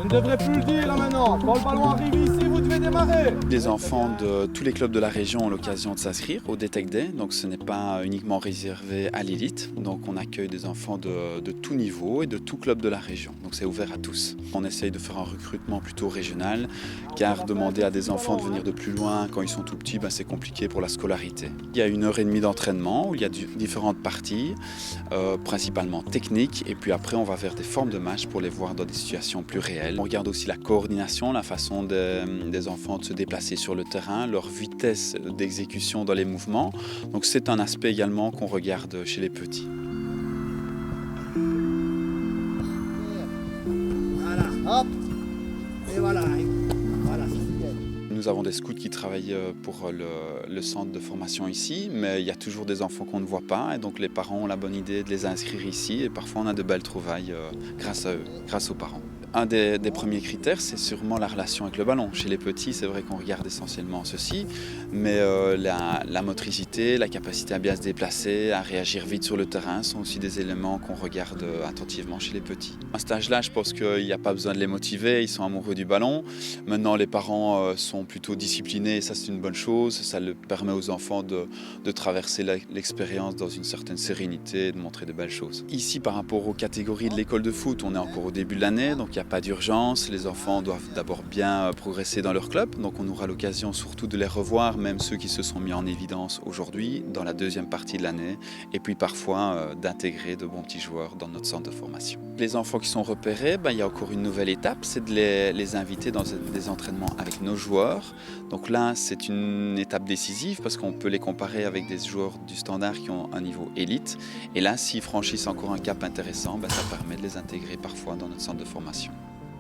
devrais plus le dire là maintenant. Quand le ballon arrive ici, vous devez démarrer. Les enfants de tous les clubs de la région ont l'occasion de s'inscrire au Detect Day, donc ce n'est pas uniquement réservé à l'élite. Donc on accueille des enfants de tout niveau et de tout club de la région, donc c'est ouvert à tous. On essaye de faire un recrutement plutôt régional, car demander à des enfants de venir de plus loin quand ils sont tout petits, c'est compliqué pour la scolarité. Il y a 1h30 d'entraînement où il y a différentes parties, principalement techniques, et puis après on va vers des formes de match pour les voir dans des situations plus réelles. On regarde aussi la coordination, la façon des enfants de se déplacer sur le terrain, leur vitesse d'exécution dans les mouvements. Donc c'est un aspect également qu'on regarde chez les petits. Voilà, hop, et voilà, voilà, c'est nickel. Nous avons des scouts qui travaillent pour le centre de formation ici, mais il y a toujours des enfants qu'on ne voit pas, et donc les parents ont la bonne idée de les inscrire ici, et parfois on a de belles trouvailles grâce à eux, grâce aux parents. Un des premiers critères, c'est sûrement la relation avec le ballon. Chez les petits, c'est vrai qu'on regarde essentiellement ceci, mais la motricité, la capacité à bien se déplacer, à réagir vite sur le terrain sont aussi des éléments qu'on regarde attentivement chez les petits. À cet âge-là, je pense qu'il n'y a pas besoin de les motiver, ils sont amoureux du ballon. Maintenant, les parents sont plutôt disciplinés, et ça c'est une bonne chose. Ça leur permet aux enfants de traverser l'expérience dans une certaine sérénité et de montrer de belles choses. Ici, par rapport aux catégories de l'école de foot, on est encore au début de l'année, donc il n'y a pas d'urgence. Les enfants doivent d'abord bien progresser dans leur club, donc on aura l'occasion surtout de les revoir, même ceux qui se sont mis en évidence aujourd'hui, dans la deuxième partie de l'année, et puis parfois d'intégrer de bons petits joueurs dans notre centre de formation. Les enfants qui sont repérés, il y a encore une nouvelle étape, c'est de les inviter dans des entraînements avec nos joueurs. Donc là, c'est une étape décisive parce qu'on peut les comparer avec des joueurs du standard qui ont un niveau élite. Et là, s'ils franchissent encore un cap intéressant, ça permet de les intégrer parfois dans notre centre de formation.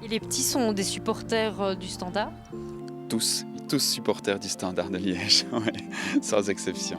Et les petits sont des supporters du Standard? Tous supporters du Standard de Liège, ouais, sans exception.